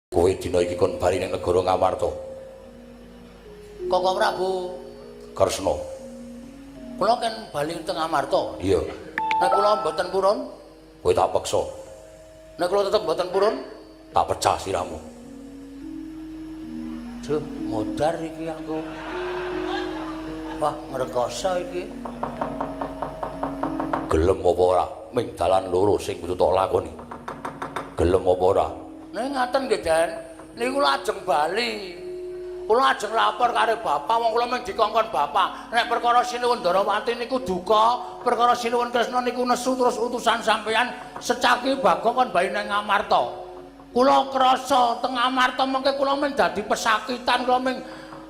Kowe dina iki kon bali ning negara Ngamarta. Kakang Prabu Kresna. kula kan bali teng Ngamarta. Iya. Nek kula mboten purun, Kowe tak peksa. nek kula tetep mboten purun, Tak pecah siramu. duh modar iki aku. Wah, ngrekoso iki. Gelem apa ora? Ming dalan loro sing kudu tak lakoni. Gelem apa ora? Nek ngaten nggih, Den. Niku lajeng bali. Kula ajeng lapor karo bapak, wong kula mung dikongkon bapak. Nek perkara Sinuwun Darawati niku duka, perkara Sinuwun Kresna niku nesu terus utusan sampeyan secaki Bagong kon bali nang Ngamarta. Kula krasa teng Ngamarta mengke kula mung dadi pesakitan, kula mung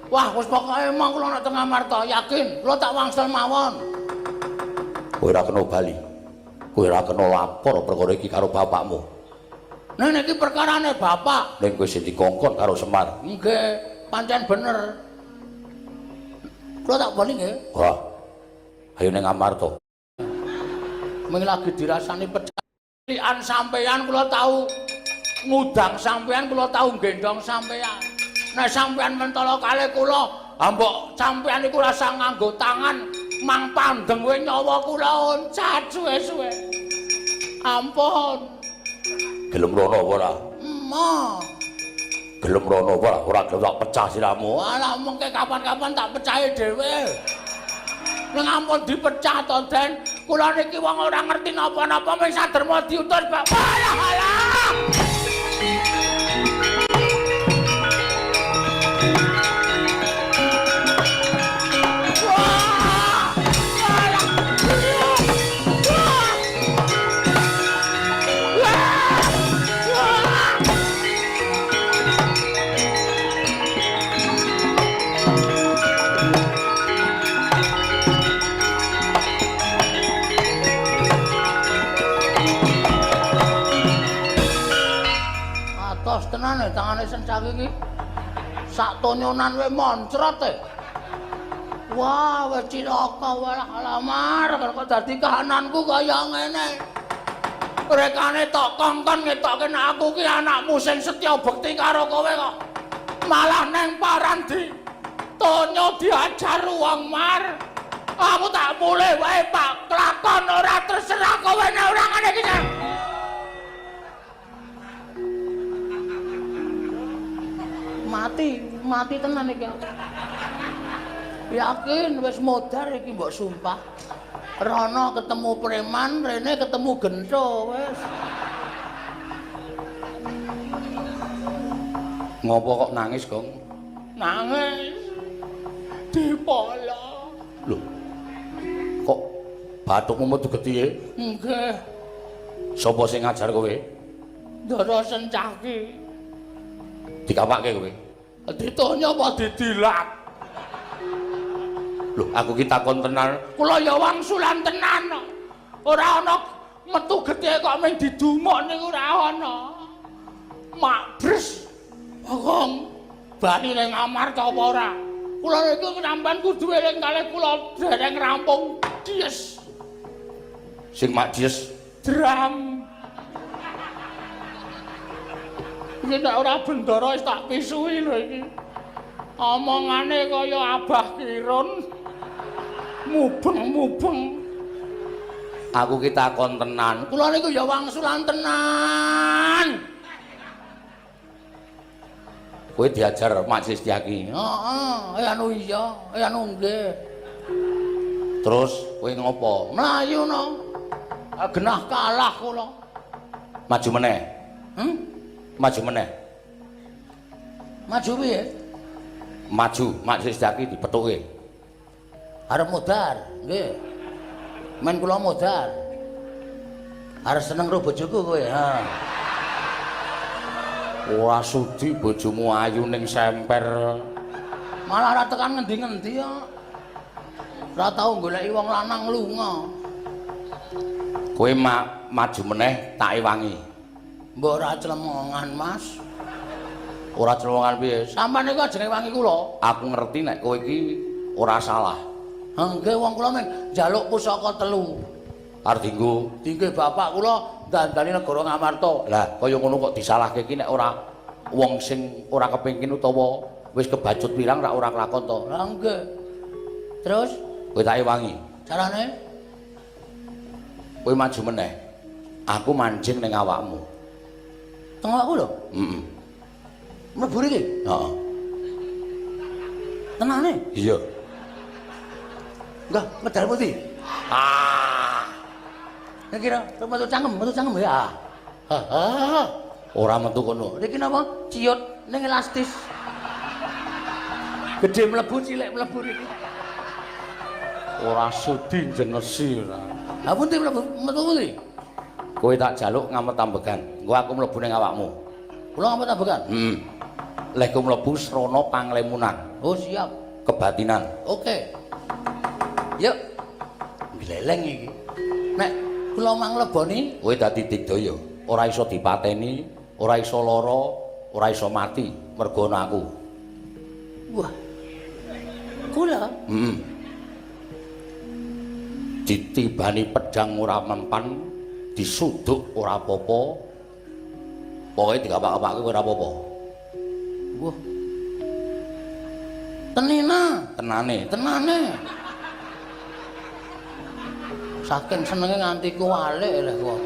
wah wis pokoke emang kula nek teng Ngamarta yakin kula tak wangsul mawon. Kowe ora kena bali. Kowe ora kena lapor perkara iki karo bapakmu. Nek niki perkarane bapak. Ning kowe sing dikongkon karo Semar. Nggih, pancen bener. Kula tak bali nggih. Wah. Ayo ning Ngamarta. Ming lagi dirasani pecalikan sampeyan kula tahu ngudang sampeyan kula tahu gendong sampeyan. Nek sampeyan mentala kalih kula, mbok sampeyan iku rasa nganggo tangan mang pandeng kowe nyawa kula oncat suwe-suwe. Ampun. Gelem rono apa ora? Emah. Gelem rono apa ora? Ora gelem tak pecah siramu. Alah mengke kapan-kapan tak pecahi dhewe. Ning ampun dipecah to, Den. Kula niki wong ora ngerti napa-napa mung saderma diutus, Pak. Alah. Atos tenan e tangane sencaki iki. Sak tonyonan wae moncrot e. Wah, wis cilaka wae alamar kok dadi kahananku kaya ngene. Rekane tok kongkon ngetokke nek aku ki anakmu sing setya bekti karo kowe kok. Malah neng parandi tonyo diajar wong mar. Aku tak mulih wae Pak, kelakon ora terserah kowe nek ora ngene iki. Mati tenan iki. Yakin wis modar iki mbok sumpah. Rono ketemu preman, rene ketemu gento wis. Ngopo kok nangis, Gong? Nangis. Dipolo. Lho. Kok bathukmu metu getihe? Nggih. Sapa sing ngajar kowe? Ndara Sencaki. Dikawake kowe. Ditanya apa didilat? Lho, aku ki takon tenan. Kula ya wangsulan tenan. Ora ana metu getih kok mung didumuk niku ora ana. Mak bres. Bagong bali ning Ngamarta apa ora? Kula iki sampean kudu eling kalih kula dereng rampung dies. Sing mak dies Dram. Iki nek ora bendara wis tak pisui lho iki. Omongane kaya Abah Kirun. Mubeng-mubeng. aku ki takon tenan. Kula niku ya wangsulan tenan. Kowe diajar Mak Sistiaki. Heeh, anu iya, anu nggih. Terus kowe ngopo? Mlayu no. Genah kalah kula. Maju meneh. Maju meneh. Maju piye? Maju Mak Sistiaki dipethuke. Arep modar, nggih. Men kula modar. Arep seneng karo bojoku kowe, ha. Ora sudi bojomu ayu ning semper. Malah ora tekan ngendi-ngendi ya. Ora tau goleki wong lanang lunga. Kowe maju meneh tak ewangi. Mbok ora clemongan, Mas. Ora celongan piye? Sampeyan niku ajeng ewangi kula. Aku ngerti nek kowe iki ora salah. Nggih wong kula men njaluk pusaka 3. Arep Dinggo bapak kula dandani negara Ngamarta. Lah kaya ngono kok disalahke iki nek ora wong sing ora kepengin utawa wis kebacut pirang rak ora kelakon to. Lah nggih. Terus Kowe tak ewangi. carane Kowe maju meneh. Aku manjing ning awakmu. tengokku lho. Heeh. Mlebu iki. Heeh. Tenane. Iya. Enggak, medal putih. Ah. Nek kira metu cangkem ya. Ha. Ora metu kono. Iki napa? Ciut ning elastis. Gede mlebu cilik mlebu iki. Ora sudi jenesi ora. Ha pundi mlebu metu pundi? Kowe tak jaluk ngamet ambegan. Engko aku mlebu ning awakmu. Kula ngamet ambekan. Lek kowe mlebu srana panglemunan, Oh, siap. kebatinan. Oke. Yuk. Gleleng iki. Nek kula mangleboni, Kowe dadi digdaya, ora iso dipateni, ora iso lara, ora iso mati mergo ana aku. wah. Kula Ditibani pedang ora mempan, disuduk ora apa-apa. Pokoke digapak-gapake ora apa-apa. wah. Tenane. Saking senenge nganti kuwalik lho kok.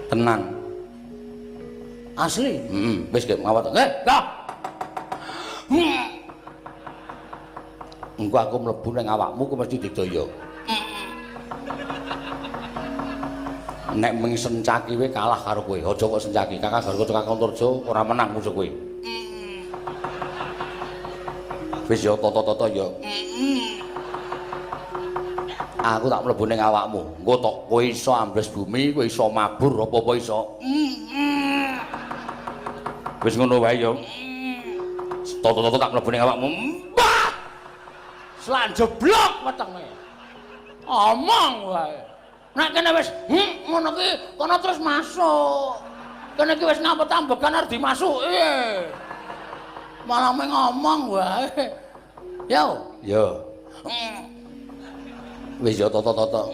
Tenan. Asli. Wis gek ngawat. Dah. Engko aku mlebu ning awakmu ku mesti digdaya. Nek mung sencaki kowe kalah karo kowe. Aja kok sencaki. Kakak Garga Kakang Turjo ora menang musuh kowe. Wis yo toto-toto yo. Aku tak mlebu ning awakmu. Engko tok kowe iso ambles bumi, kowe iso mabur apa-apa iso. Wis ngono wae yo. Toto-toto tak mlebu ning awakmu. Slanjeblok wetenge. Omong wae. Nek kene wis ngono ki kono terus masuk. Kene ki wis ngampet ambekan arep dimasuki. Malah meng ngomong wae. Yo. Yo. Wis yo toto-toto.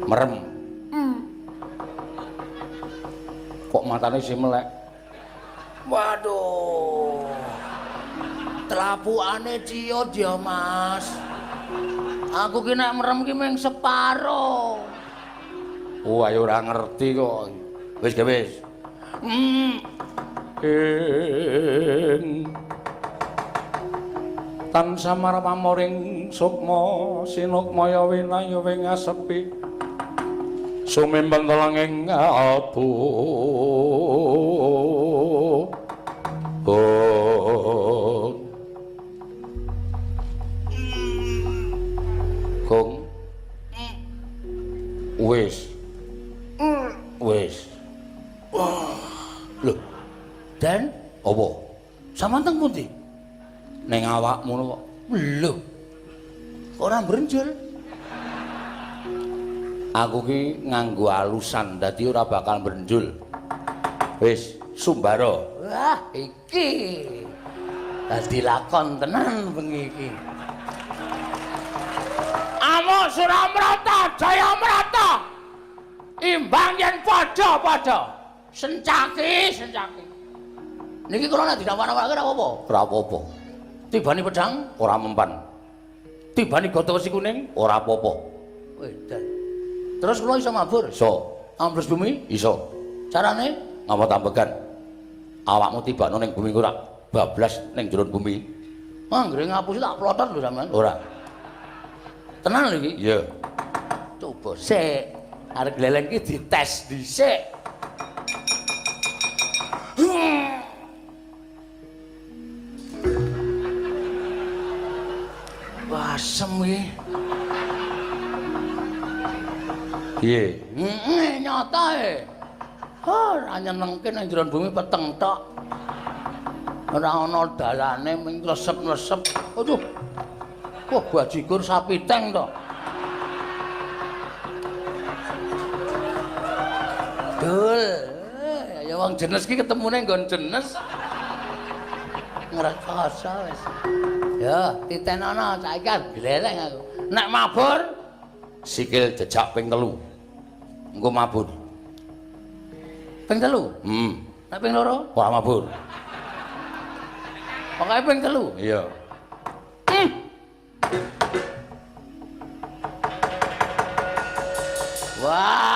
Merem. Kok matane sih melek? Waduh. Telapukane ciut ya, Mas. Aku ki nek merem ki mung separo. Oh, ayo ora ngerti kok. Wis ge wis. Tansah marpamoring sukma sinukmaya winaya wingasepi. Sumimpen telenging abu. Kong. Wis. Lho, Dan apa? sampean teng pundi? Ning awakmu kok. Lho. Ora mbrenjol. Aku ki nganggo alusan dadi ora bakal mbrenjul. Wis, sumbara. Wah, iki dadi lakon tenan bengi iki. Amuk Suramrata, Jayamrata. Imbang yen padha-padha. Sencaki. Niki kula nek didawak-dawake ora apa-apa. Ora apa-apa. Tibani pedang Ora mempan. tibani godho wesi kuning. Ora apa-apa. Wedan. Terus kula iso mabur. Iso, Ambles bumi. iso. Carane Ngamet ambegan. Awakmu tibano ning bumi ora bablas ning jero bumi. anggere ngapusi tak plotot lho sampean. Ora. Tenan lho iki. Iya. Coba sik. Arek gleleng iki dites dhisik. Wah, asem iki. Piye? Nyata ora nyenengke nang jero bumi peteng tok. Ora ana dalane ming resep-resep. Aduh. Wah, bajigur sapi teng to. Dul. Ya wong jenes ki ketemune nggon jenes. Ngrekoso wis. Ya, titenono saiki gleleng aku. Nek mabur Sikil jejak ping 3. engko mabur. Ping 3. Nek ping 2? Ora mabur. Pokoke ping 3. Iya. Wah,